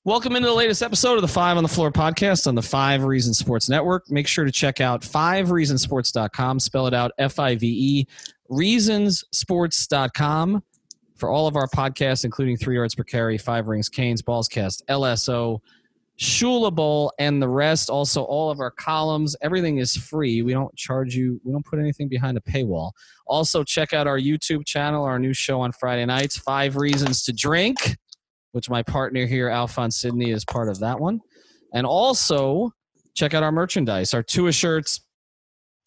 Welcome into the latest episode of the Five on the Floor podcast on the 5 Reasons Sports Network. Make sure to check out 5reasonsports.com. Spell it out, F-I-V-E, reasonsports.com for all of our podcasts, including 3 Yards Per Carry, 5 Rings, Canes, Ballscast, LSO, Shula Bowl, and the rest. Also, all of our columns. Everything is free. We don't charge you. We don't put anything behind a paywall. Also, check out our YouTube channel, our new show on Friday nights, 5 Reasons to Drink, which my partner here, Alphonse Sidney, is part of that one. And also, check out our merchandise, our Tua shirts.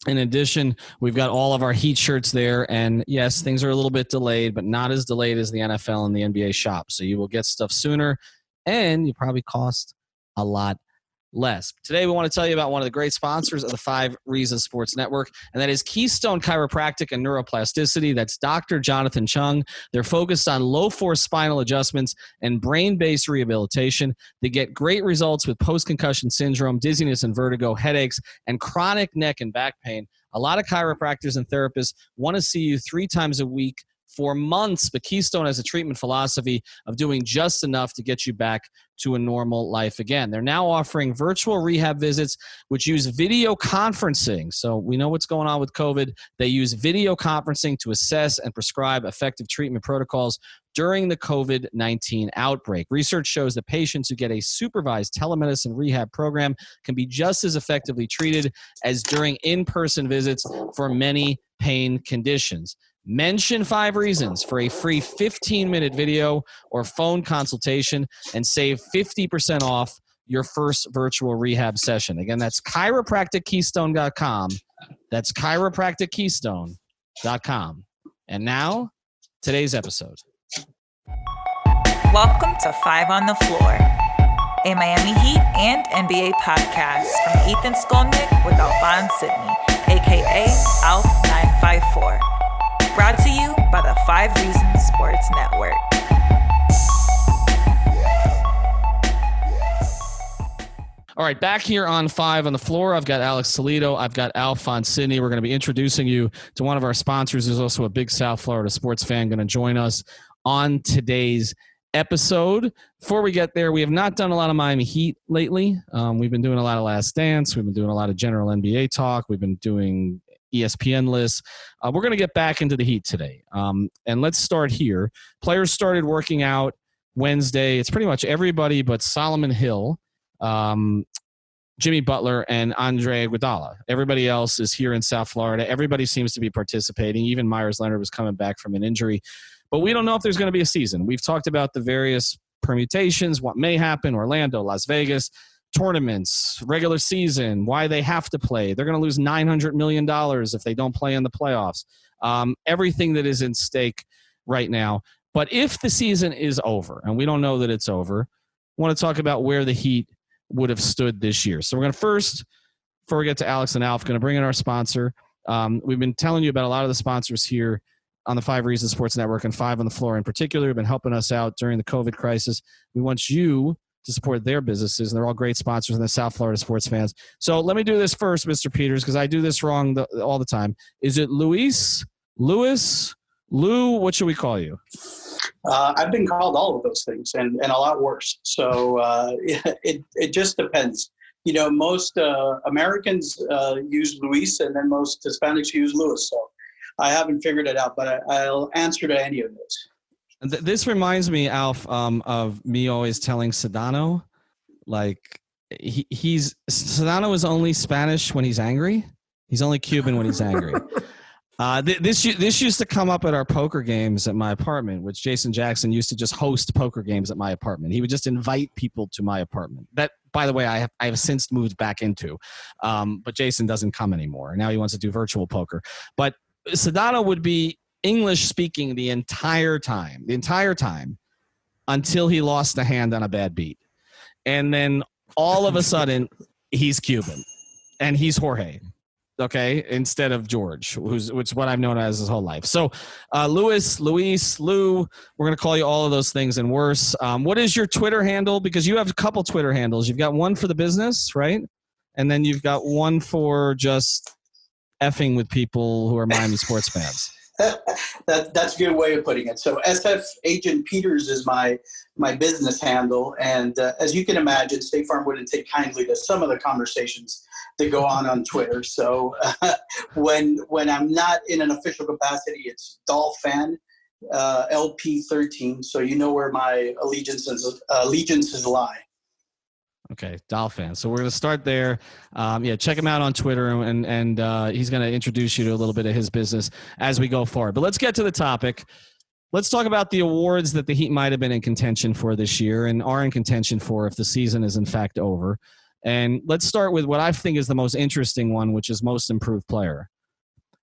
In addition, we've got all of our Heat shirts there. And yes, things are a little bit delayed, but not as delayed as the NFL and the NBA shop. So you will get stuff sooner, and you probably cost a lot less. Today, we want to tell you about one of the great sponsors of the 5 Reasons Sports Network, and that is Keystone Chiropractic and Neuroplasticity. That's Dr. Jonathan Chung. They're focused on low-force spinal adjustments and brain-based rehabilitation. They get great results with post-concussion syndrome, dizziness and vertigo, headaches, and chronic neck and back pain. A lot of chiropractors and therapists want to see you 3 times a week for months, but Keystone has a treatment philosophy of doing just enough to get you back to a normal life again. They're now offering virtual rehab visits, which use video conferencing. So we know what's going on with COVID. They use video conferencing to assess and prescribe effective treatment protocols during the COVID-19 outbreak. Research shows that patients who get a supervised telemedicine rehab program can be just as effectively treated as during in-person visits for many pain conditions. Mention 5 Reasons for a free 15-minute video or phone consultation and save 50% off your first virtual rehab session. Again, that's chiropractickeystone.com. That's chiropractickeystone.com. And now, today's episode. Welcome to 5 on the Floor, a Miami Heat and NBA podcast from Ethan Skolnick with Alphonse Sidney, a.k.a. Alf954. Brought to you by the 5 Reasons Sports Network. All right, back here on 5 on the Floor, I've got Alex Toledo. I've got Alphonse Sidney. We're going to be introducing you to one of our sponsors who's also a big South Florida sports fan, going to join us on today's episode. Before we get there, we have not done a lot of Miami Heat lately. We've been doing a lot of Last Dance. We've been doing a lot of general NBA talk. We've been doing ESPN lists. We're going to get back into the Heat today. And let's start here. Players started working out Wednesday. It's pretty much everybody but Solomon Hill, Jimmy Butler, and Andre Iguodala. Everybody else is here in South Florida. Everybody seems to be participating. Even Myers Leonard was coming back from an injury. But we don't know if there's going to be a season. We've talked about the various permutations, what may happen, Orlando, Las Vegas, tournaments, regular season, why they have to play. They're going to lose $900 million if they don't play in the playoffs. Everything that is in stake right now. But if the season is over, and we don't know that it's over, I want to talk about where the Heat would have stood this year. So we're going to first, before we get to Alex and Alf, going to bring in our sponsor. We've been telling you about a lot of the sponsors here on the 5 Reasons Sports Network and 5 on the Floor in particular have been helping us out during the COVID crisis. We want you to support their businesses, and they're all great sponsors and the South Florida sports fans. So let me do this first, Mr. Peters, because I do this wrong all the time. Is it Luis, Lewis, Lou? What should we call you? I've been called all of those things and a lot worse. So it just depends. You know, most Americans use Luis, and then most Hispanics use Lewis. So I haven't figured it out, but I'll answer to any of those. This reminds me, Alf, of me always telling Sedano, like Sedano is only Spanish when he's angry. He's only Cuban when he's angry. This used to come up at our poker games at my apartment, which Jason Jackson used to just host poker games at my apartment. He would just invite people to my apartment. That, by the way, I have since moved back into, but Jason doesn't come anymore. Now he wants to do virtual poker. But Sedano would be English speaking the entire time until he lost a hand on a bad beat. And then all of a sudden he's Cuban and he's Jorge. Okay. Instead of George, which is what I've known as his whole life. So Luis, Lou, we're going to call you all of those things and worse. What is your Twitter handle? Because you have a couple Twitter handles. You've got one for the business, right? And then you've got one for just effing with people who are Miami sports fans. That's a good way of putting it. So SF Agent Peters is my business handle, and as you can imagine, State Farm wouldn't take kindly to some of the conversations that go on Twitter. So when I'm not in an official capacity, it's Dolphin LP13. So you know where my allegiances lie. Okay, Dolphin. So we're going to start there. Check him out on Twitter, and he's going to introduce you to a little bit of his business as we go forward. But let's get to the topic. Let's talk about the awards that the Heat might have been in contention for this year and are in contention for if the season is in fact over. And let's start with what I think is the most interesting one, which is most improved player,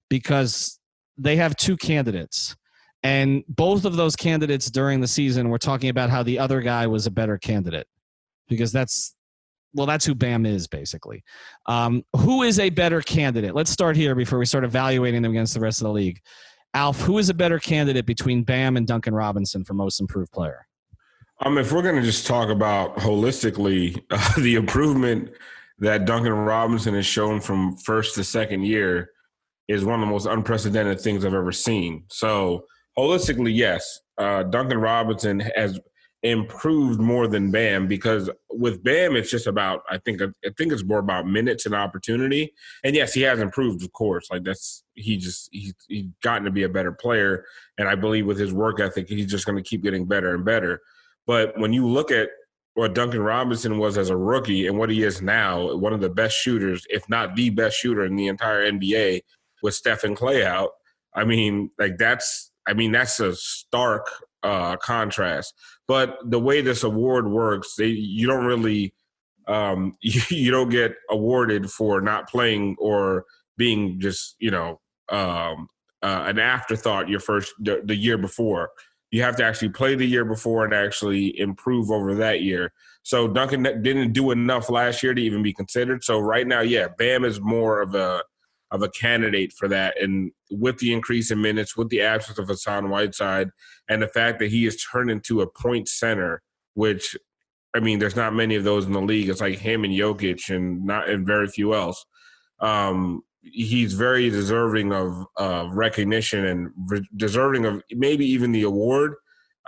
because they have two candidates. And both of those candidates during the season were talking about how the other guy was a better candidate. Because that's who Bam is, basically. Who is a better candidate? Let's start here before we start evaluating them against the rest of the league. Alf, who is a better candidate between Bam and Duncan Robinson for most improved player? If we're going to just talk about holistically, the improvement that Duncan Robinson has shown from first to second year is one of the most unprecedented things I've ever seen. So holistically, yes, Duncan Robinson has improved more than Bam, because with Bam it's just about I think it's more about minutes and opportunity. And yes, he has improved, of course. Like he's gotten to be a better player, and I believe with his work ethic he's just going to keep getting better and better. But when you look at what Duncan Robinson was as a rookie and what he is now, one of the best shooters, if not the best shooter in the entire NBA, with Steph and Clay out, that's a stark contrast. But the way this award works, you don't really you don't get awarded for not playing or being just an afterthought the year before. You have to actually play the year before and actually improve over that year. So Duncan didn't do enough last year to even be considered. So right now, yeah, Bam is more of a candidate for that. And with the increase in minutes, with the absence of Hassan Whiteside, and the fact that he has turned into a point center, which, there's not many of those in the league. It's like him and Jokic and very few else. He's very deserving of recognition and deserving of maybe even the award.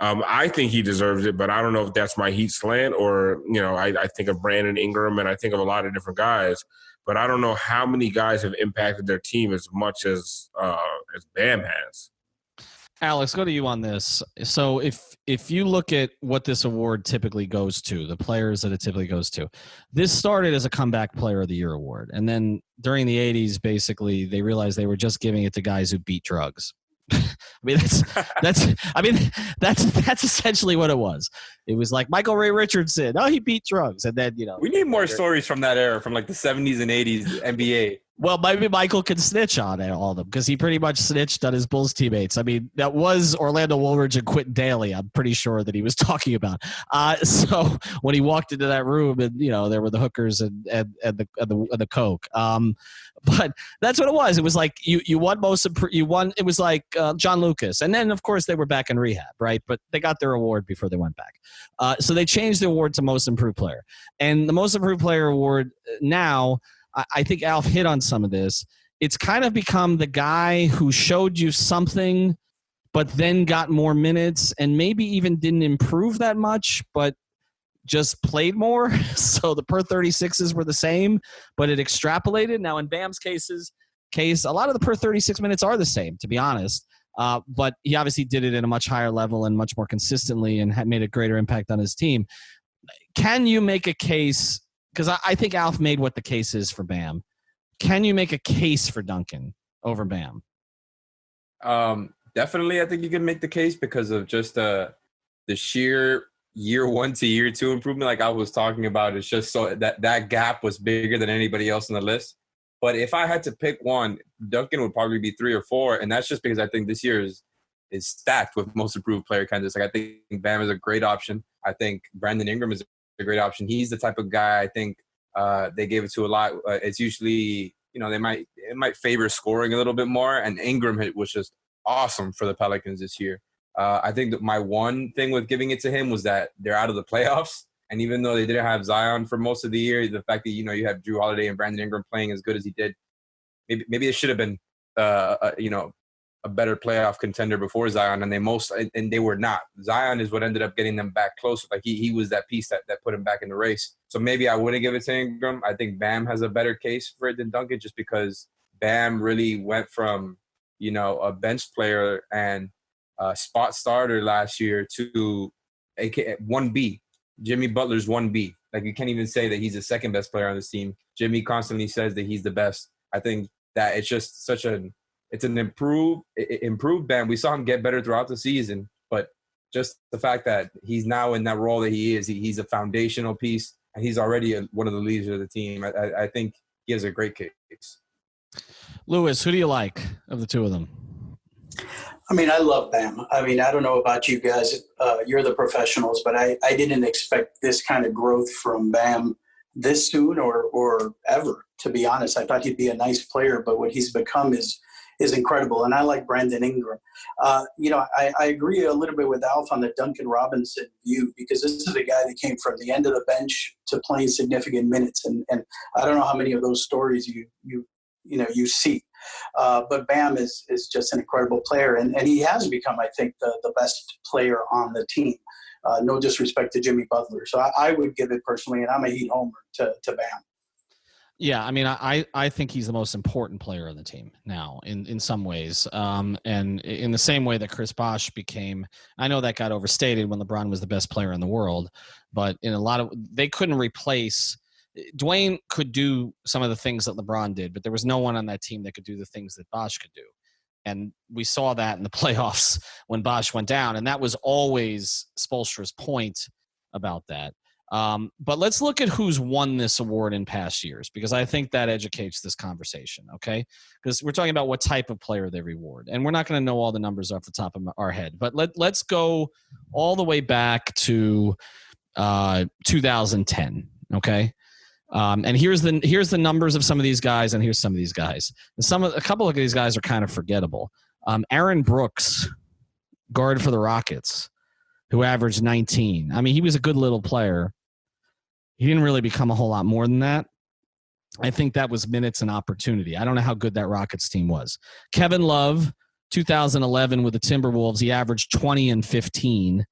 I think he deserves it, but I don't know if that's my Heat slant or, I think of Brandon Ingram and I think of a lot of different guys. But I don't know how many guys have impacted their team as much as Bam has. Alex, go to you on this. So if you look at what this award typically goes to, the players that it typically goes to, this started as a comeback player of the year award. And then during the 80s, basically, they realized they were just giving it to guys who beat drugs. That's essentially what it was. It was like Michael Ray Richardson. Oh, he beat drugs. And then, we need more stories from that era, from like the 70s and 80s NBA. Well, maybe Michael can snitch on all of them because he pretty much snitched on his Bulls teammates. That was Orlando Woolridge and Quentin Daly. I'm pretty sure that he was talking about. So when he walked into that room, and there were the hookers and the coke. But that's what it was. It was like you won you won. It was like John Lucas, and then of course they were back in rehab, right? But they got their award before they went back. So they changed the award to most improved player, and the most improved player award now. I think Alf hit on some of this. It's kind of become the guy who showed you something, but then got more minutes and maybe even didn't improve that much, but just played more. So the per 36s were the same, but it extrapolated. Now in Bam's case, a lot of the per 36 minutes are the same, to be honest. But he obviously did it at a much higher level and much more consistently and had made a greater impact on his team. Can you make a case? Because I think Alf made what the case is for Bam. Can you make a case for Duncan over Bam? Definitely, I think you can make the case because of just the sheer year 1 to year 2 improvement. Like I was talking about, it's just so that gap was bigger than anybody else on the list. But if I had to pick one, Duncan would probably be 3 or 4, and that's just because I think this year is stacked with most improved player candidates. Like I think Bam is a great option. I think Brandon Ingram is a great option. He's the type of guy I think they gave it to a lot. It's usually, it might favor scoring a little bit more, and Ingram was just awesome for the Pelicans this year. I think that my one thing with giving it to him was that they're out of the playoffs, and even though they didn't have Zion for most of the year, the fact that you have Drew Holiday and Brandon Ingram playing as good as he did, maybe it should have been a better playoff contender before Zion, and they were not. Zion is what ended up getting them back closer. Like he was that piece that put him back in the race. So maybe I wouldn't give it to Ingram. I think Bam has a better case for it than Duncan, just because Bam really went from, a bench player and a spot starter last year to 1B. Jimmy Butler's 1B. Like, you can't even say that he's the second best player on this team. Jimmy constantly says that he's the best. I think that it's just it's an improved Bam. We saw him get better throughout the season, but just the fact that he's now in that role that he is, he's a foundational piece, and he's already one of the leaders of the team. I think he has a great case. Lewis, who do you like of the two of them? I mean, I love Bam. I mean, I don't know about you guys. You're the professionals, but I didn't expect this kind of growth from Bam this soon or ever, to be honest. I thought he'd be a nice player, but what he's become is incredible. And I like Brandon Ingram. I agree a little bit with Alf on the Duncan Robinson view, because this is a guy that came from the end of the bench to playing significant minutes. And I don't know how many of those stories you see. But Bam is just an incredible player, and he has become, I think, the best player on the team. No disrespect to Jimmy Butler. So I would give it personally, and I'm a Heat homer, to Bam. Yeah, I mean, I think he's the most important player on the team now in some ways. And in the same way that Chris Bosh became, I know that got overstated when LeBron was the best player in the world, but in a lot of, they couldn't replace, Dwayne could do some of the things that LeBron did, but there was no one on that team that could do the things that Bosh could do. And we saw that in the playoffs when Bosh went down, and that was always Spoelstra's point about that. But let's look at who's won this award in past years, because I think that educates this conversation, okay? Because we're talking about what type of player they reward, and we're not going to know all the numbers off the top of our head. But let's go all the way back to 2010, okay? And here's the numbers of some of these guys, and here's some of these guys. A couple of these guys are kind of forgettable. Aaron Brooks, guard for the Rockets, who averaged 19. I mean, he was a good little player. He didn't really become a whole lot more than that. I think that was minutes and opportunity. I don't know how good that Rockets team was. Kevin Love, 2011 with the Timberwolves, he averaged 20 and 15.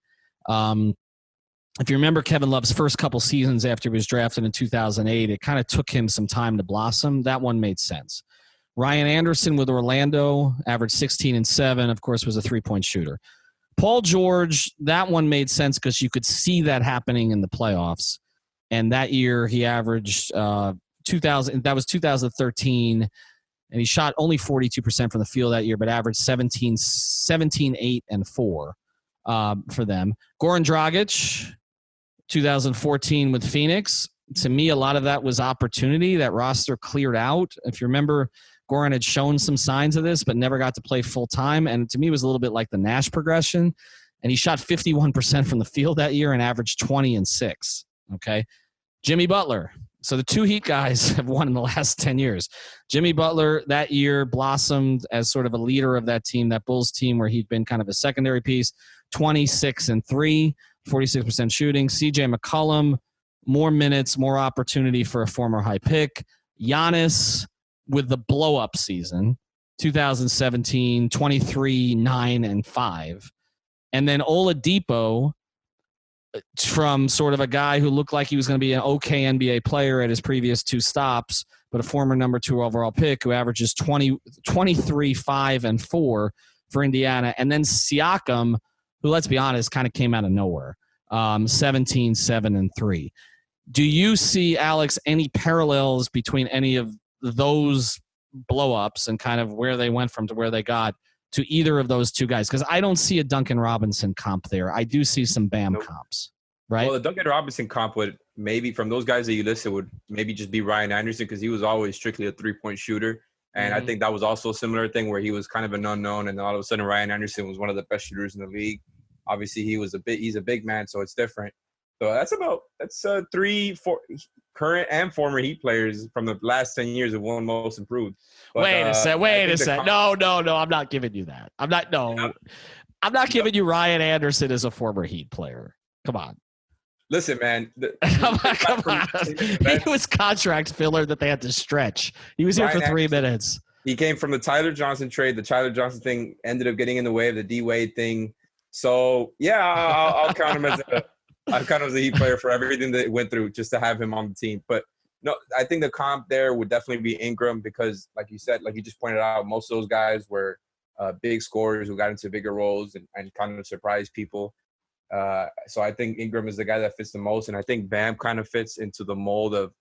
If you remember Kevin Love's first couple seasons after he was drafted in 2008, it kind of took him some time to blossom. That one made sense. Ryan Anderson with Orlando, averaged 16 and 7, of course, was a three-point shooter. Paul George, that one made sense because you could see that happening in the playoffs. And that year he averaged 2000. That was 2013, and he shot only 42% from the field that year, but averaged 17, 8, and 4 for them. Goran Dragic, 2014 with Phoenix. To me, a lot of that was opportunity. That roster cleared out. If you remember, Goran had shown some signs of this, but never got to play full time. And to me, it was a little bit like the Nash progression. And he shot 51% from the field that year and averaged 20 and 6. Okay. Jimmy Butler. So the two Heat guys have won in the last 10 years. Jimmy Butler that year blossomed as sort of a leader of that team, that Bulls team where he'd been kind of a secondary piece. 26 and 3, 46% shooting. CJ McCollum, more minutes, more opportunity for a former high pick. Giannis with the blow-up season, 2017, 23, 9, and 5. And then Oladipo, from sort of a guy who looked like he was going to be an okay NBA player at his previous two stops, but a former number 2 overall pick who averages 23, 5, and 4 for Indiana. And then Siakam, who, let's be honest, kind of came out of nowhere, 17, 7, and 3. Do you see, Alex, any parallels between any of those blow-ups and kind of where they went from to where they got to either of those two guys? Because I don't see a Duncan Robinson comp there. I do see some Bam comps, right? Well, the Duncan Robinson comp would maybe, from those guys that you listed, would maybe just be Ryan Anderson, because he was always strictly a three-point shooter. And I think that was also a similar thing where he was kind of an unknown, and all of a sudden Ryan Anderson was one of the best shooters in the league. Obviously, he's a big man, so it's different. So that's 3, 4 current and former Heat players from the last 10 years have won most improved. But, wait a sec. No, I'm not giving you that. I'm not giving you Ryan Anderson as a former Heat player. Come on. Listen, man. Come on. He was contract filler that they had to stretch. He was here for 3 minutes. He came from the Tyler Johnson trade. The Tyler Johnson thing ended up getting in the way of the D-Wade thing. So, yeah, I'll count him as a Heat player for everything that it went through just to have him on the team. But, no, I think the comp there would definitely be Ingram because, like you said, like you just pointed out, most of those guys were big scorers who got into bigger roles and kind of surprised people. So I think Ingram is the guy that fits the most. And I think Bam kind of fits into the mold of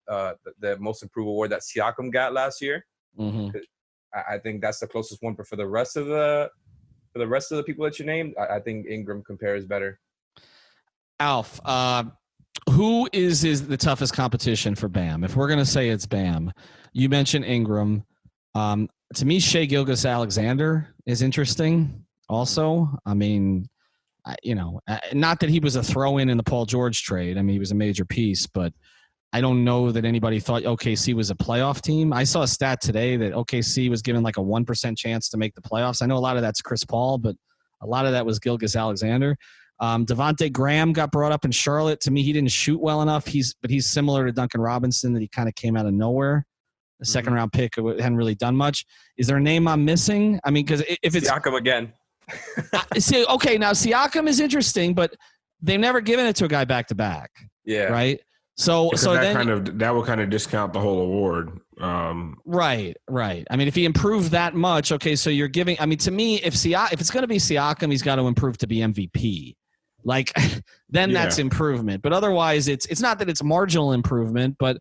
the most improved award that Siakam got last year. Mm-hmm. I think that's the closest one. But for the rest of the people that you named, I think Ingram compares better. Alf, who is the toughest competition for Bam? If we're going to say it's Bam, you mentioned Ingram. To me, Shai Gilgeous-Alexander is interesting also. I mean, not that he was a throw-in in the Paul George trade. I mean, he was a major piece, but I don't know that anybody thought OKC was a playoff team. I saw a stat today that OKC was given like a 1% chance to make the playoffs. I know a lot of that's Chris Paul, but a lot of that was Gilgeous-Alexander. Devontae Graham got brought up in Charlotte. To me, he didn't shoot well enough. But he's similar to Duncan Robinson, that he kind of came out of nowhere. The second round pick hadn't really done much. Is there a name I'm missing? I mean, because if it's Siakam again. See, okay, now Siakam is interesting, but they've never given it to a guy back to back. Yeah. Right. So that would kind of discount the whole award. Right. I mean, if he improved that much, okay, so you're giving. I mean, to me, if it's going to be Siakam, he's got to improve to be MVP. Like, then that's improvement. But otherwise, it's not that it's marginal improvement, but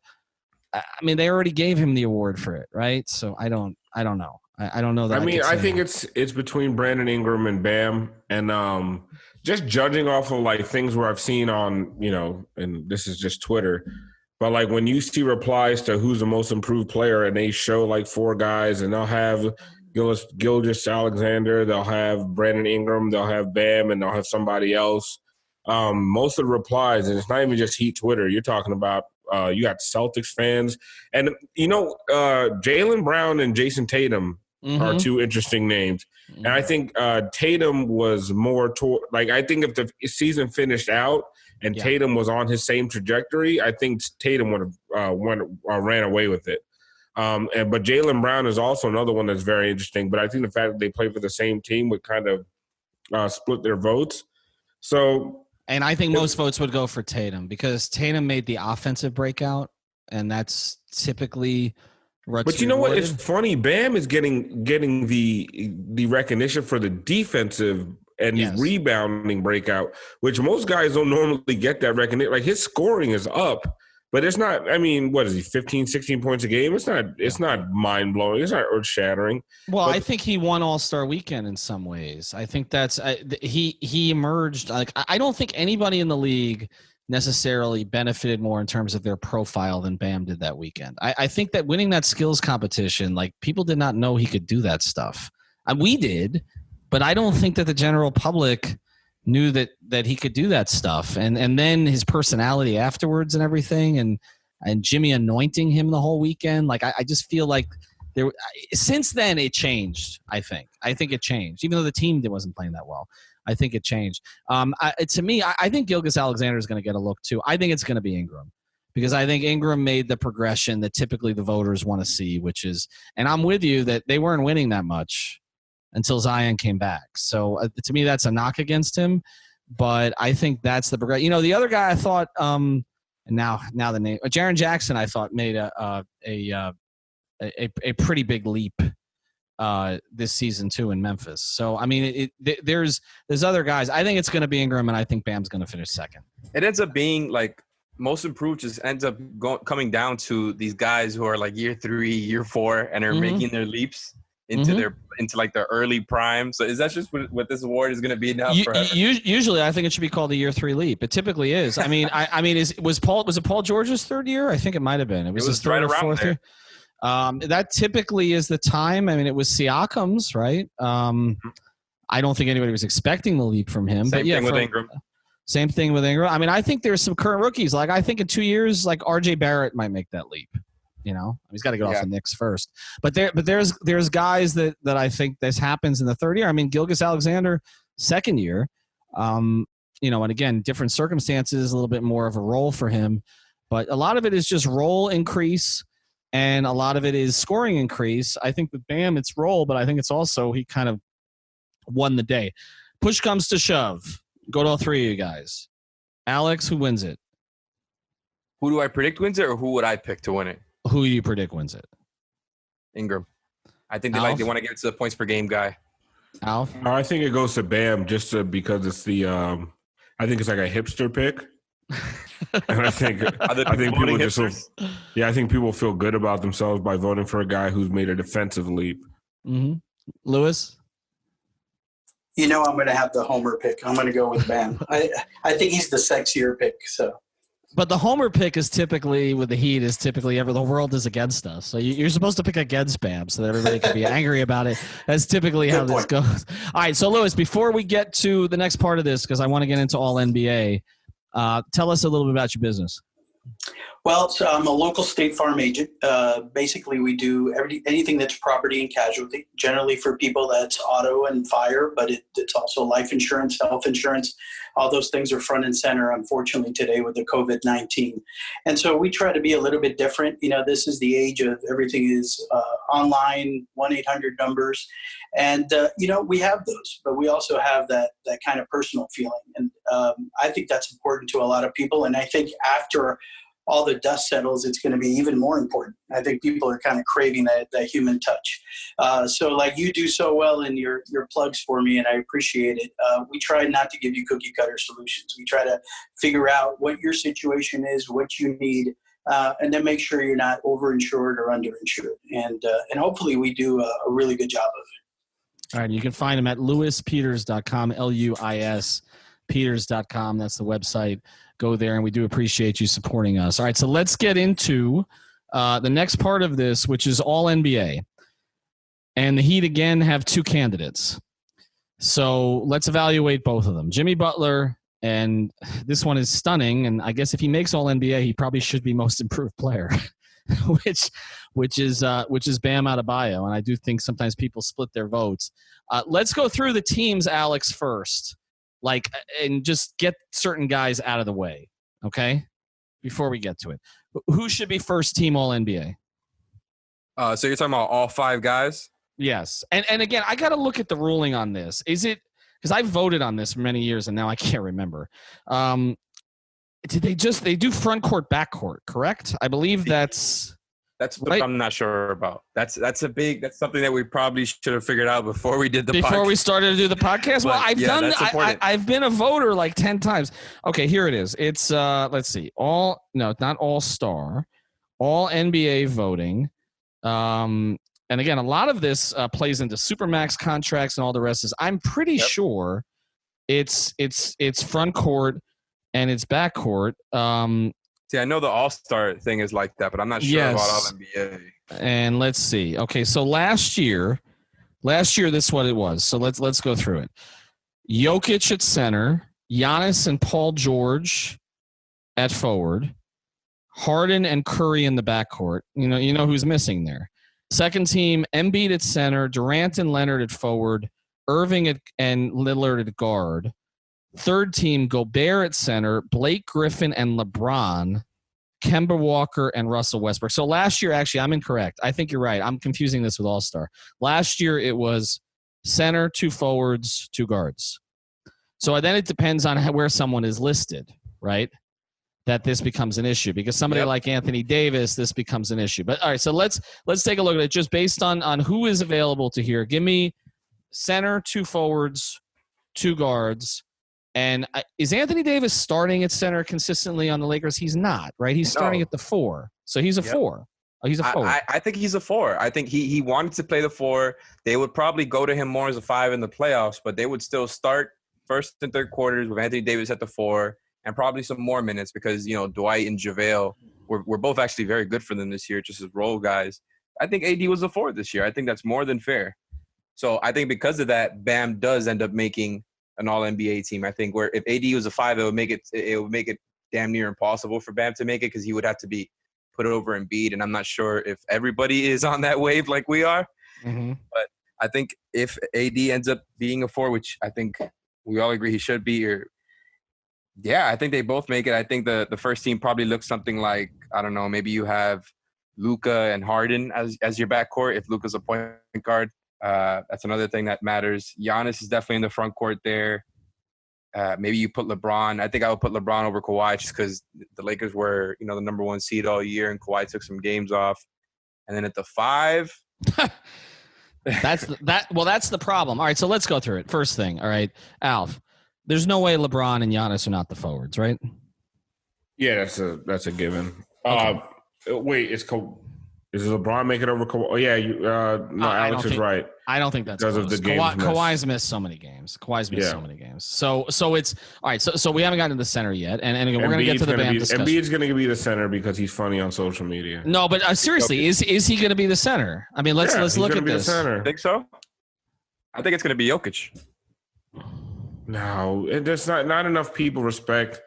I mean, they already gave him the award for it, right? So I don't know. I don't know that. I mean, I think it's between Brandon Ingram and Bam, and just judging off of like things where I've seen on, and this is just Twitter, but like when you see replies to who's the most improved player, and they show like four guys, and they'll have Gilgeous-Alexander, they'll have Brandon Ingram, they'll have Bam, and they'll have somebody else. Most of the replies, and it's not even just Heat Twitter. You're talking about. You got Celtics fans, and Jaylen Brown and Jason Tatum are two interesting names. And I think Tatum was more I think if the season finished out and Tatum was on his same trajectory, I think Tatum would have ran away with it. But Jaylen Brown is also another one that's very interesting. But I think the fact that they play for the same team would kind of split their votes. So. And I think most votes would go for Tatum because Tatum made the offensive breakout, and that's typically what's But you know rewarded. what? It's funny. Bam is getting the recognition for the defensive and the rebounding breakout, which most guys don't normally get that recognition. Like, his scoring is up, but it's not. I mean, what is he? 15, 16 points a game. It's not mind blowing. It's not earth shattering. Well, I think he won All-Star Weekend in some ways. I think that's he emerged. Like, I don't think anybody in the league necessarily benefited more in terms of their profile than Bam did that weekend. I think that winning that skills competition, like, people did not know he could do that stuff. We did, but I don't think that the general public knew that he could do that stuff. And then his personality afterwards and everything, and Jimmy anointing him the whole weekend. Like, I just feel like since then it changed. I think it changed, even though the team wasn't playing that well. I think it changed. To me, I think Gilgeous-Alexander is going to get a look too. I think it's going to be Ingram, because I think Ingram made the progression that typically the voters want to see, which is, and I'm with you that they weren't winning that much until Zion came back. So to me, that's a knock against him. But I think that's the progression. The other guy I thought, and now the name, Jaren Jackson, I thought made a pretty big leap this season too in Memphis. So I mean, there's other guys. I think it's going to be Ingram, and I think Bam's going to finish second. It ends up being like most improved just ends up coming down to these guys who are like year 3, year 4, and are making their leaps into their early prime. So is that just what this award is going to be now? Usually, I think it should be called the year 3 leap. It typically is. I mean, was it Paul George's third year? I think it might have been. It was his third or fourth year. That typically is the time. I mean, it was Siakam's, right? I don't think anybody was expecting the leap from him. Same thing with Ingram. Same thing with Ingram. I mean, I think there's some current rookies. Like, I think in 2 years, like RJ Barrett might make that leap. He's got to get off the Knicks first. But there's guys that I think this happens in the third year. I mean, Gilgeous-Alexander, second year. And again, different circumstances, a little bit more of a role for him. But a lot of it is just role increase. And a lot of it is scoring increase. I think with Bam, it's role, but I think it's also he kind of won the day. Push comes to shove. Go to all three of you guys. Alex, who wins it? Who do I predict wins it, or who would I pick to win it? Who do you predict wins it? Ingram. I think they Alf? want to get to the points per game guy. Alf? I think it goes to Bam because it's the I think it's like a hipster pick. And I think people just I think people feel good about themselves by voting for a guy who's made a defensive leap. Mm-hmm. Lewis? You know I'm going to have the homer pick. I'm going to go with Bam. I think he's the sexier pick. So, but the homer pick is typically with the Heat is typically the world is against us. So you're supposed to pick against Bam so that everybody can be angry about it. That's typically how this goes. All right. So Lewis, before we get to the next part of this, because I want to get into all NBA, tell us a little bit about your business. Well, so I'm a local State Farm agent. Basically, we do anything that's property and casualty. Generally, for people, that's auto and fire, but it's also life insurance, health insurance. All those things are front and center, unfortunately, today with the COVID-19. And so we try to be a little bit different. You know, this is the age of everything is online, 1-800 numbers. And, you know, we have those, but we also have that kind of personal feeling. And I think that's important to a lot of people. And I think after all the dust settles, it's going to be even more important. I think people are kind of craving that human touch. So like you do so well in your plugs for me, and I appreciate it. We try not to give you cookie cutter solutions. We try to figure out what your situation is, what you need, and then make sure you're not overinsured or underinsured. And hopefully we do a really good job of it. All right. You can find him at lewispeters.com, LUIS peters.com. That's the website. Go there, and we do appreciate you supporting us. All right, so let's get into the next part of this, which is all NBA. And the Heat, again, have two candidates. So let's evaluate both of them. Jimmy Butler, and this one is stunning, and I guess if he makes all NBA, he probably should be most improved player, which is Bam Adebayo. And I do think sometimes people split their votes. Let's go through the teams, Alex, first. And just get certain guys out of the way, okay? Before we get to it. Who should be first team All-NBA? So you're talking about all five guys? Yes. And again, I got to look at the ruling on this. Is it – because I voted on this for many years, and now I can't remember. Did they do front court, back court, correct? I believe that's – That's what right? I'm not sure about. That's something that we probably should have figured out before we did the podcast. Before we started to do the podcast? Well, I've been a voter like 10 times. Okay, here it is. It's let's see. Not all-star. All NBA voting. And again, a lot of this plays into Supermax contracts and all the rest. I'm pretty sure it's front court and it's back court. See, I know the All-Star thing is like that, but I'm not sure about all NBA. And let's see. Okay, so last year, this is what it was. So let's go through it. Jokic at center, Giannis and Paul George at forward, Harden and Curry in the backcourt. You know who's missing there. Second team, Embiid at center, Durant and Leonard at forward, Irving and Lillard at guard. Third team, Gobert at center, Blake Griffin and LeBron, Kemba Walker and Russell Westbrook. So last year, actually, I'm incorrect. I think you're right. I'm confusing this with All-Star. Last year, it was center, 2 forwards, 2 guards. So then it depends on where someone is listed, right? That this becomes an issue. Because somebody like Anthony Davis, this becomes an issue. But all right, so let's take a look at it just based on who is available to here. Give me center, 2 forwards, 2 guards. And is Anthony Davis starting at center consistently on the Lakers? He's not, right? He's starting at the 4. So he's a 4. Oh, he's a 4. I think he's a 4. I think he wanted to play the 4. They would probably go to him more as a 5 in the playoffs, but they would still start first and third quarters with Anthony Davis at the 4 and probably some more minutes because, Dwight and JaVale were both actually very good for them this year, just as role guys. I think AD was a 4 this year. I think that's more than fair. So I think because of that, Bam does end up making an All-NBA team. I think where if AD was a 5, it would make it damn near impossible for Bam to make it because he would have to be put over Embiid, and I'm not sure if everybody is on that wave like we are. Mm-hmm. But I think if AD ends up being a 4, which I think we all agree he should be, I think they both make it. I think the first team probably looks something like, I don't know, maybe you have Luka and Harden as your backcourt. If Luka's a point guard, that's another thing that matters. Giannis is definitely in the front court there. Maybe you put LeBron. I think I would put LeBron over Kawhi just because the Lakers were, the number 1 seed all year, and Kawhi took some games off. And then at the 5, that's the problem. All right, so let's go through it. First thing, all right, Alf. There's no way LeBron and Giannis are not the forwards, right? Yeah, that's a given. Okay. Wait, is LeBron making over Kawhi? Oh, yeah, no, Alex is right. I don't think that's because of the games. Kawhi's missed so many games. So it's all right. So we haven't gotten to the center yet, and again, we're going to get to the Bam discussion. Embiid's going to be the center because he's funny on social media. No, but seriously, is he going to be the center? I mean, let's look at this. I think so. I think it's going to be Jokic. No, there's not enough people respect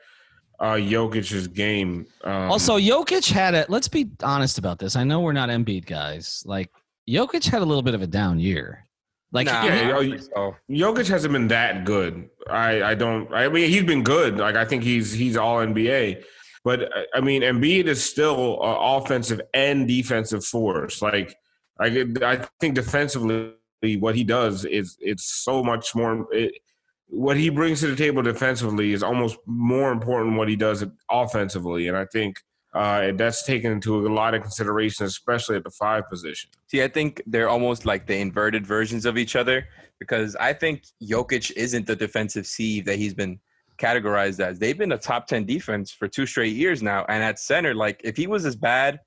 Jokic's game. Also, Jokic had let's be honest about this. I know we're not Embiid guys. Like, Jokic had a little bit of a down year. Like, Jokic hasn't been that good. I mean, he's been good. Like, I think he's all NBA. But I mean, Embiid is still an offensive and defensive force. Like, I think defensively, what he does it's so much more. What he brings to the table defensively is almost more important than what he does offensively. And I think that's taken into a lot of consideration, especially at the 5 position. See, I think they're almost like the inverted versions of each other because I think Jokic isn't the defensive sieve that he's been categorized as. They've been a top 10 defense for 2 straight years now. And at center, like if he was as bad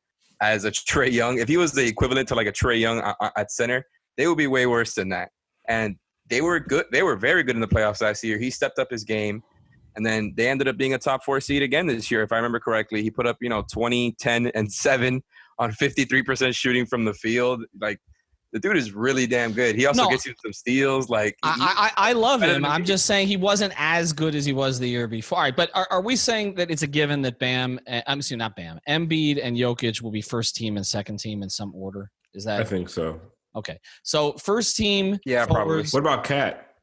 as a Trae Young, if he was the equivalent to like a Trae Young at center, they would be way worse than that. And they were good. They were very good in the playoffs last year. He stepped up his game, and then they ended up being a top 4 seed again this year, if I remember correctly. He put up, 20, 10, and 7 on 53% shooting from the field. Like, the dude is really damn good. He also gets you some steals. Like, I love him. I'm just saying he wasn't as good as he was the year before. All right, but are we saying that it's a given that Embiid and Jokic will be first team and second team in some order? Is that? I think so. Okay, so first team. Yeah, forwards, probably. What about Cat?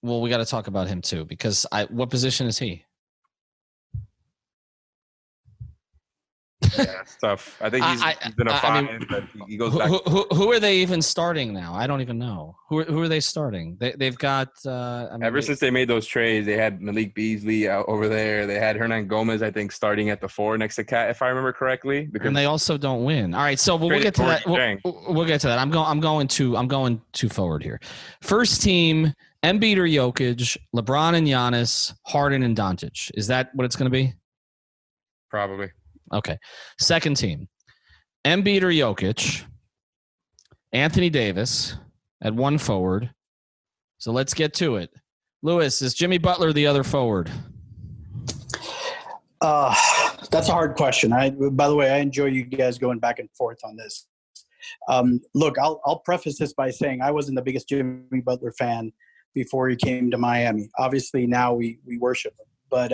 Well, we got to talk about him too because what position is he? Yeah, it's tough. I think he's been a 5, but he goes back. Who are they even starting now? I don't even know. Who are they starting? They've got. Ever since they made those trades, they had Malik Beasley out over there. They had Hernan Gomez, I think, starting at the 4 next to Cat, if I remember correctly. And they also don't win. All right, so we'll get to that. We'll get to that. I'm going too forward here. First team: Embiid or Jokic, LeBron and Giannis, Harden and Doncic. Is that what it's going to be? Probably. Okay. Second team, Embiid or Jokic, Anthony Davis at 1 forward. So let's get to it. Lewis, is Jimmy Butler the other forward? That's a hard question. By the way, I enjoy you guys going back and forth on this. Look, I'll preface this by saying I wasn't the biggest Jimmy Butler fan before he came to Miami. Obviously, now we worship him. But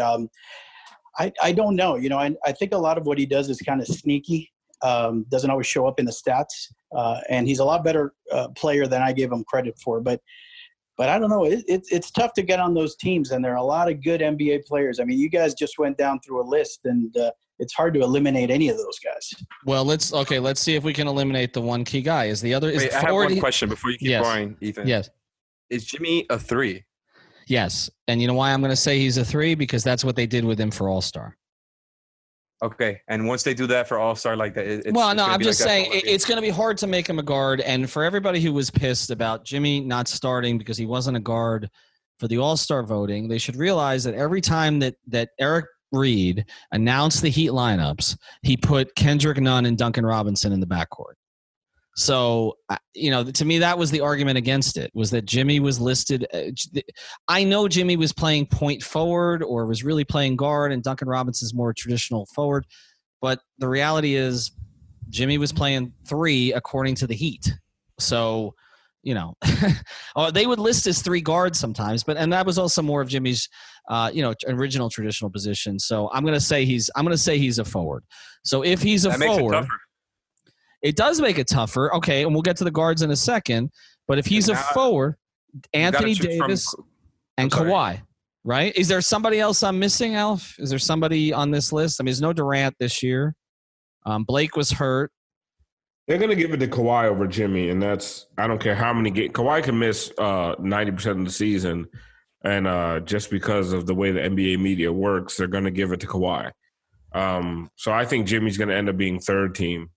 I don't know. I think a lot of what he does is kind of sneaky, doesn't always show up in the stats. And he's a lot better player than I gave him credit for. But I don't know. It's tough to get on those teams, and there are a lot of good NBA players. I mean, you guys just went down through a list, and it's hard to eliminate any of those guys. Well, let's see if we can eliminate the one key guy. Is the other? Wait, I have one question before you keep going, Ethan. Yes. Is Jimmy a 3? Yes. And you know why I'm going to say he's a 3? Because that's what they did with him for All-Star. Okay. And once they do that for All-Star like that, I'm just saying it's going to be hard to make him a guard. And for everybody who was pissed about Jimmy not starting because he wasn't a guard for the All-Star voting, they should realize that every time that Eric Reed announced the Heat lineups, he put Kendrick Nunn and Duncan Robinson in the backcourt. So, to me, that was the argument against it, was that Jimmy was listed. I know Jimmy was playing point forward or was really playing guard, and Duncan Robinson's more traditional forward. But the reality is Jimmy was playing 3 according to the Heat. So, they would list as 3 guards sometimes, and that was also more of Jimmy's, original traditional position. So I'm going to say he's a forward. So if he's a forward. It does make it tougher. Okay, and we'll get to the guards in a second. But if he's a forward, Anthony Davis and Kawhi, right? Is there somebody else I'm missing, Alf? Is there somebody on this list? I mean, there's no Durant this year. Blake was hurt. They're going to give it to Kawhi over Jimmy, and I don't care how many games. Kawhi can miss 90% of the season, and just because of the way the NBA media works, they're going to give it to Kawhi. So I think Jimmy's going to end up being third team.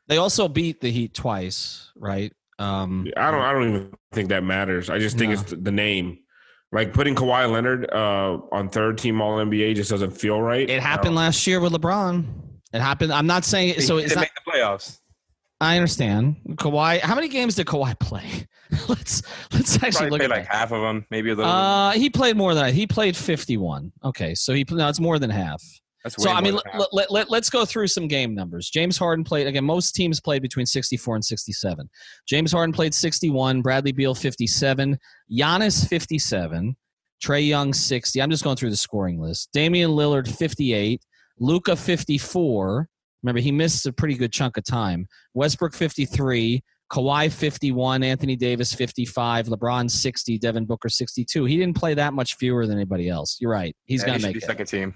They also beat the Heat twice, right? I don't even think that matters. I just think it's the name. Like putting Kawhi Leonard on third team All NBA just doesn't feel right. It happened last year with LeBron. It happened. I'm not saying so. It's not make the playoffs. I understand. Kawhi. How many games did Kawhi play? let's actually look at like half of them, maybe a little. He played more than that. He played 51. Okay, so it's more than half. That's so I mean, let's go through some game numbers. James Harden played again. Most teams played between 64 and 67. James Harden played 61. Bradley Beal 57. Giannis 57. Trae Young 60. I'm just going through the scoring list. Damian Lillard 58. Luka 54. Remember, he missed a pretty good chunk of time. Westbrook 53. Kawhi 51. Anthony Davis 55. LeBron 60. Devin Booker 62. He didn't play that much fewer than anybody else. You're right. He's going to make it. Second team.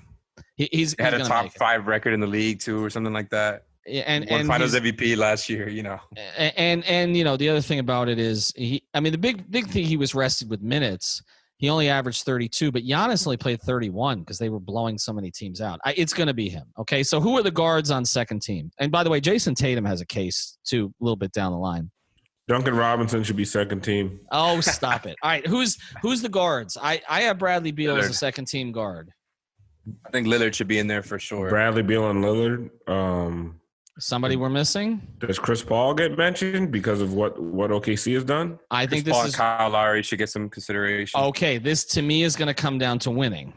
He's had a top 5 record in the league too, or something like that. And Finals MVP last year, you know. And you know the other thing about it is the big thing, he was rested with minutes. He only averaged 32, but Giannis only played 31 because they were blowing so many teams out. It's going to be him. Okay, so who are the guards on second team? And by the way, Jason Tatum has a case too, a little bit down the line. Duncan Robinson should be second team. Oh, stop it! All right, who's the guards? I have Bradley Beal as a second team guard. I think Lillard should be in there for sure. Bradley Beal and Lillard. Somebody we're missing? Does Chris Paul get mentioned because of what OKC has done? I think Chris Paul this is and Kyle Lowry should get some consideration. Okay, this to me is going to come down to winning.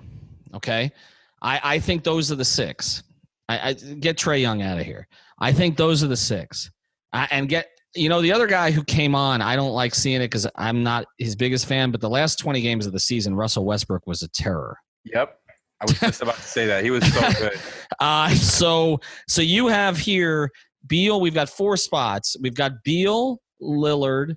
Okay, I think those are the 6. I get Trae Young out of here. I think those are the 6. And get the other guy who came on. I don't like seeing it because I'm not his biggest fan. But the last 20 games of the season, Russell Westbrook was a terror. Yep. I was just about to say that. He was so good. So you have here Beal. We've got 4 spots. We've got Beal, Lillard,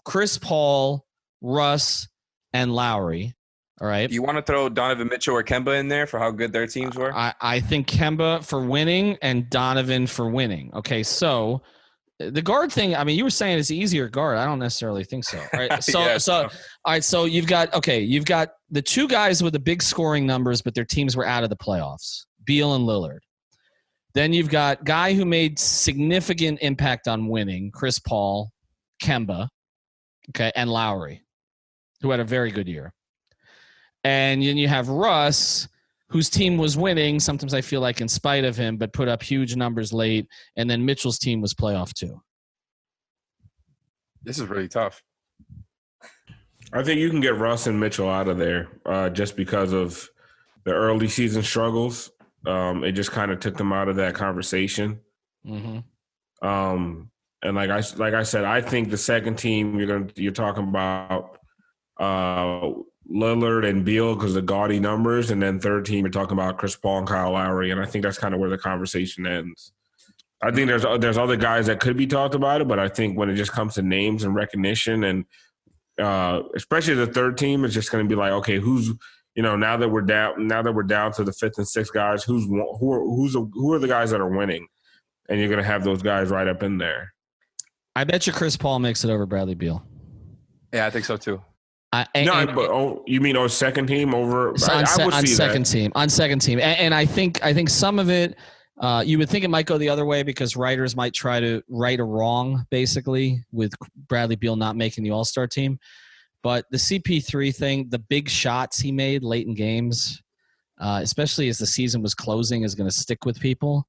Chris Paul, Russ, and Lowry. All right. You want to throw Donovan Mitchell or Kemba in there for how good their teams were? I think Kemba for winning and Donovan for winning. Okay, so the guard thing, you were saying it's easier guard. I don't necessarily think so. All right. All right. So you've got the 2 guys with the big scoring numbers, but their teams were out of the playoffs, Beal and Lillard. Then you've got guy who made significant impact on winning, Chris Paul, Kemba, okay, and Lowry, who had a very good year. And then you have Russ, whose team was winning, sometimes I feel like in spite of him, but put up huge numbers late. And then Mitchell's team was playoff too. This is really tough. I think you can get Russ and Mitchell out of there just because of the early season struggles. It just kind of took them out of that conversation. Mm-hmm. And like I said, I think the second team you're talking about Lillard and Beal because of gaudy numbers, and then third team you're talking about Chris Paul and Kyle Lowry, and I think that's kind of where the conversation ends. I think there's other guys that could be talked about it, but I think when it just comes to names and recognition, and especially the third team, it's just going to be like, okay, who's now that we're down to the 5th and 6th guys, who are the guys that are winning, and you're going to have those guys right up in there. I bet you Chris Paul makes it over Bradley Beal. Yeah, I think so too. You mean second team over? On second team, and I think some of it, you would think it might go the other way because writers might try to right a wrong, basically, with Bradley Beal not making the All-Star team. But the CP3 thing, the big shots he made late in games, especially as the season was closing, is going to stick with people.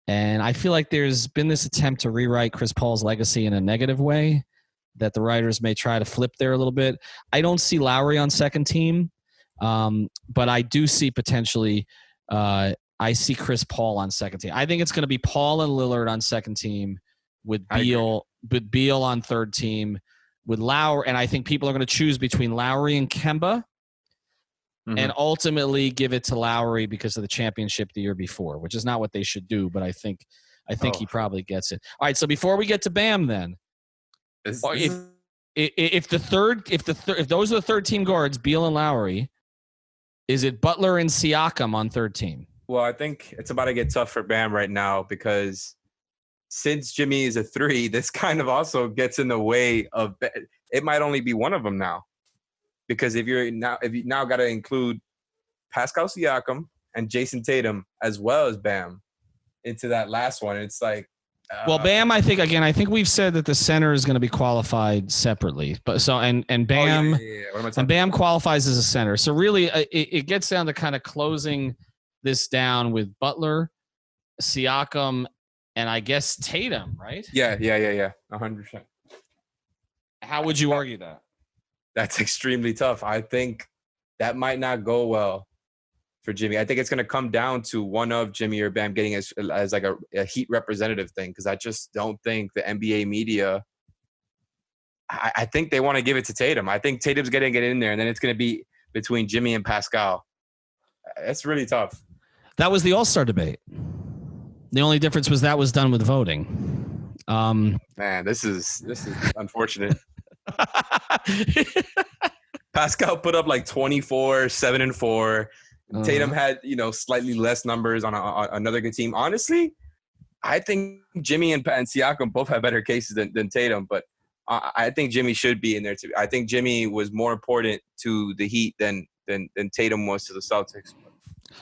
And I feel like there's been this attempt to rewrite Chris Paul's legacy in a negative way that the writers may try to flip there a little bit. I don't see Lowry on second team, but I do see potentially I see Chris Paul on second team. I think it's going to be Paul and Lillard on second team with Beal on third team with Lowry. And I think people are going to choose between Lowry and Kemba and ultimately give it to Lowry because of the championship the year before, which is not what they should do. But I think he probably gets it. All right. So before we get to Bam, then if those are the third team guards, Beal and Lowry, is it Butler and Siakam on third team? Well, I think it's about to get tough for Bam right now because since Jimmy is a 3, this kind of also gets in the way of it. Might only be one of them now, because if you now got to include Pascal Siakam and Jason Tatum as well as Bam into that last one, it's like. Well, Bam, I think we've said that the center is going to be qualified separately, but so and Bam, and Bam qualifies as a center. So really, it gets down to kind of closing this down with Butler, Siakam, and I guess Tatum, right? Yeah, 100%. How would you argue that? That's extremely tough. I think that might not go well for Jimmy. I think it's going to come down to one of Jimmy or Bam getting as like a Heat representative thing, because I just don't think the NBA media – I think they want to give it to Tatum. I think Tatum's going to get in there, and then it's going to be between Jimmy and Pascal. It's really tough. That was the All-Star debate. The only difference was that was done with voting. Man, this is unfortunate. Pascal put up like 24, 7 and 4. Tatum had, slightly less numbers on another good team. Honestly, I think Jimmy and Siakam both have better cases than Tatum, but I think Jimmy should be in there too. I think Jimmy was more important to the Heat than Tatum was to the Celtics. But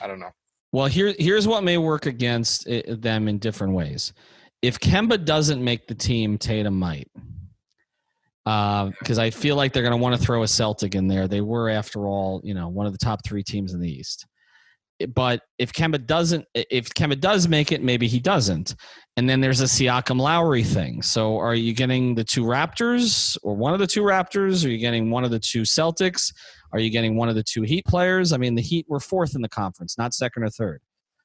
I don't know. Well, here's what may work against them in different ways. If Kemba doesn't make the team, Tatum might. Because I feel like they're going to want to throw a Celtic in there. They were, after all, one of the top 3 teams in the East. But if Kemba does make it, maybe he doesn't. And then there's a Siakam Lowry thing. So are you getting the 2 Raptors or one of the 2 Raptors? Are you getting one of the 2 Celtics? Are you getting one of the 2 Heat players? I mean, the Heat were 4th in the conference, not 2nd or 3rd.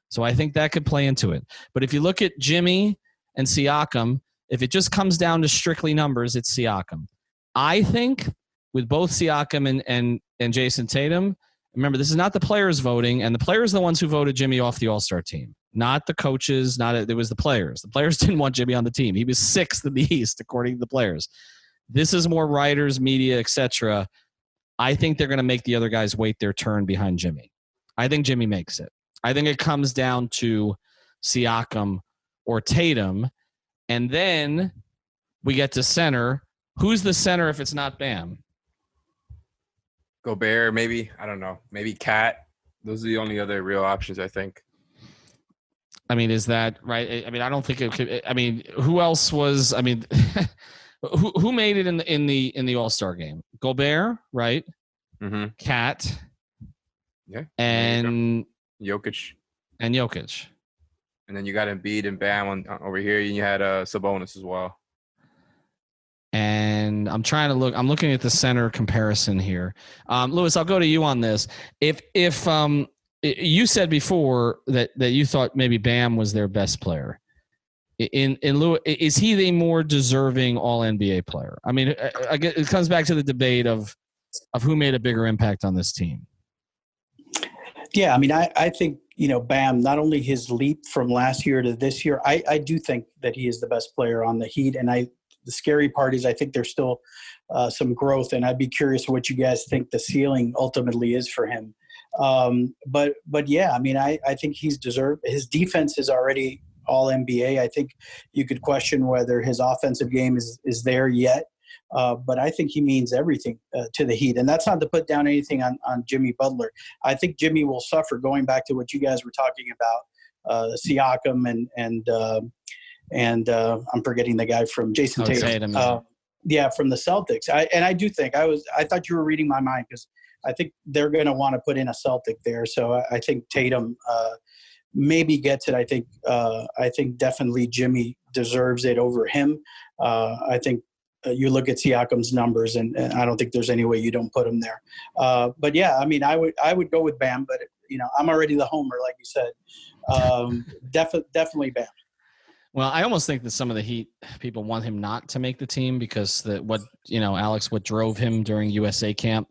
So I think that could play into it. But if you look at Jimmy and Siakam, if it just comes down to strictly numbers, it's Siakam. I think with both Siakam and Jason Tatum, remember, this is not the players voting, and the players are the ones who voted Jimmy off the All-Star team, not the coaches. It was the players. The players didn't want Jimmy on the team. He was 6th in the East, according to the players. This is more writers, media, etc. I think they're going to make the other guys wait their turn behind Jimmy. I think Jimmy makes it. I think it comes down to Siakam or Tatum, and then we get to center. Who's the center if it's not Bam? Gobert, maybe. I don't know. Maybe Cat. Those are the only other real options, I think. I mean, is that right? I mean, I don't think it could. I mean, who else was? I mean, who made it in the All-Star game? Gobert, right? Mm-hmm. Cat. Yeah. And Jokic. And Jokic. And then you got Embiid and Bam over here, and you had Sabonis as well. And I'm trying to look. I'm looking at the center comparison here. Louis, I'll go to you on this. If you said before that you thought maybe Bam was their best player, in Louis, is he the more deserving All NBA player? I mean, it comes back to the debate of who made a bigger impact on this team. Yeah, I mean, I think, Bam, not only his leap from last year to this year, I do think that he is the best player on the Heat. And the scary part is I think there's still some growth, and I'd be curious what you guys think the ceiling ultimately is for him. But yeah, I mean, I think he's deserved. His defense is already all NBA. I think you could question whether his offensive game is there yet. But I think he means everything to the Heat. And that's not to put down anything on Jimmy Butler. I think Jimmy will suffer, going back to what you guys were talking about, Siakam and I'm forgetting the guy from Jason Tatum. From the Celtics. I do think I thought you were reading my mind, because I think they're going to want to put in a Celtic there. So I think Tatum maybe gets it. I think definitely Jimmy deserves it over him. I think you look at Siakam's numbers, and I don't think there's any way you don't put him there. But yeah, I mean, I would go with Bam, but I'm already the homer, like you said. Definitely Bam. Well, I almost think that some of the Heat people want him not to make the team, because what drove him during USA camp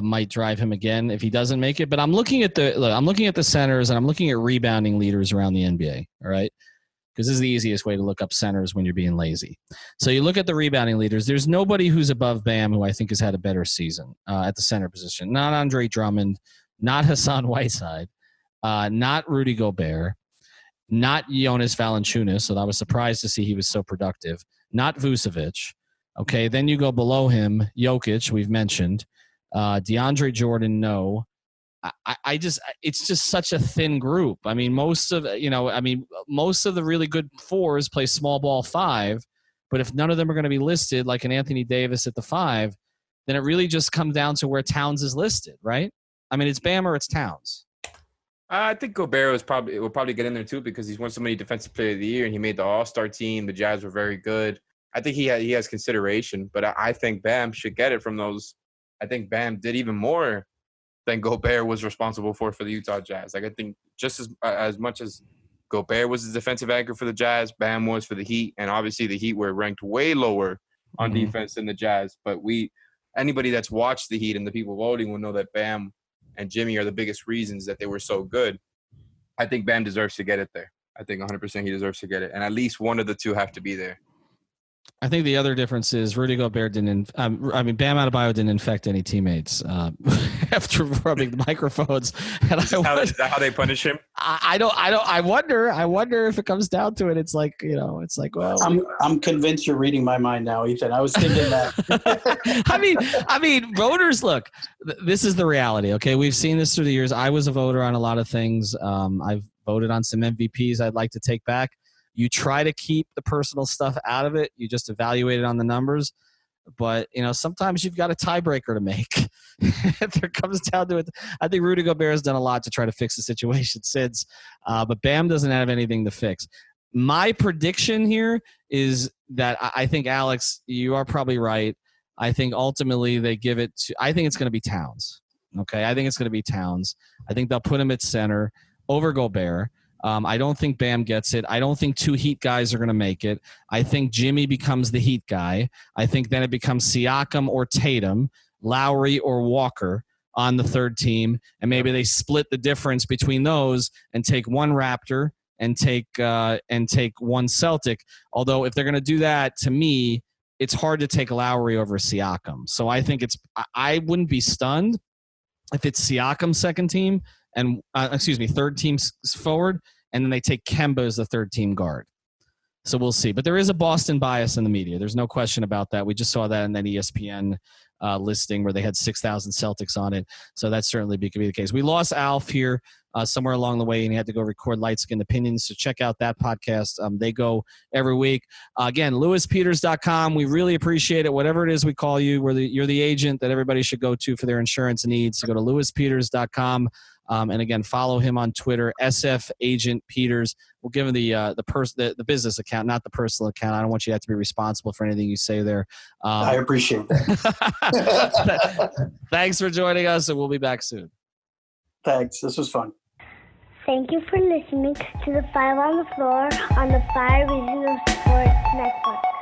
might drive him again if he doesn't make it. But I'm looking at the centers, and I'm looking at rebounding leaders around the NBA. All right. Because this is the easiest way to look up centers when you're being lazy. So you look at the rebounding leaders. There's nobody who's above Bam who I think has had a better season at the center position. Not Andre Drummond, not Hassan Whiteside, not Rudy Gobert. not Jonas Valanciunas, so I was surprised to see he was so productive, not Vucevic. Okay, then you go below him, Jokic, we've mentioned. DeAndre Jordan, no. It's just such a thin group. I mean, most of the really good fours play small ball 5, but if none of them are going to be listed, like an Anthony Davis at the 5, then it really just comes down to where Towns is listed, right? I mean, it's Bam or it's Towns. I think Gobert will probably get in there too because he's won so many Defensive Player of the Year and he made the All-Star team. The Jazz were very good. I think he has consideration, but I think Bam should get it from those. I think Bam did even more than Gobert was responsible for the Utah Jazz. Like I think just as much as Gobert was the defensive anchor for the Jazz, Bam was for the Heat, and obviously the Heat were ranked way lower on defense than the Jazz. But anybody that's watched the Heat and the people voting will know that Bam and Jimmy are the biggest reasons that they were so good. I think Bam deserves to get it there. I think 100% he deserves to get it, and at least one of the two have to be there. I think the other difference is Rudy Gobert Bam Adebayo didn't infect any teammates after rubbing the microphones. And is that how they punish him? I wonder if it comes down to it. It's like, well, I'm convinced you're reading my mind now, Ethan. I was thinking that. I mean, voters, look, this is the reality. Okay. We've seen this through the years. I was a voter on a lot of things. I've voted on some MVPs I'd like to take back. You try to keep the personal stuff out of it. You just evaluate it on the numbers. But, sometimes you've got a tiebreaker to make. If it comes down to it, I think Rudy Gobert has done a lot to try to fix the situation since. But Bam doesn't have anything to fix. My prediction here is that I think, Alex, you are probably right. I think ultimately they give it to – I think it's going to be Towns. Okay, I think it's going to be Towns. I think they'll put him at center over Gobert. I don't think Bam gets it. I don't think two Heat guys are going to make it. I think Jimmy becomes the Heat guy. I think then it becomes Siakam or Tatum, Lowry or Walker on the third team, and maybe they split the difference between those and take one Raptor and take one Celtic. Although if they're going to do that, to me, it's hard to take Lowry over Siakam. So I think I wouldn't be stunned if it's Siakam's second team and third team forward, and then they take Kemba as the third team guard. So we'll see. But there is a Boston bias in the media. There's no question about that. We just saw that in that ESPN listing where they had 6,000 Celtics on it. So that certainly could be the case. We lost Alf here somewhere along the way, and he had to go record Light Skin Opinions. So check out that podcast. They go every week. Again, lewispeters.com. We really appreciate it. Whatever it is we call you, you're the agent that everybody should go to for their insurance needs. So go to lewispeters.com. And again, follow him on Twitter, SF Agent Peters. We'll give him the business account, not the personal account. I don't want you to have to be responsible for anything you say there. I appreciate that. Thanks for joining us, and we'll be back soon. Thanks. This was fun. Thank you for listening to the Five on the Floor on the Five Reasons of Sports Network.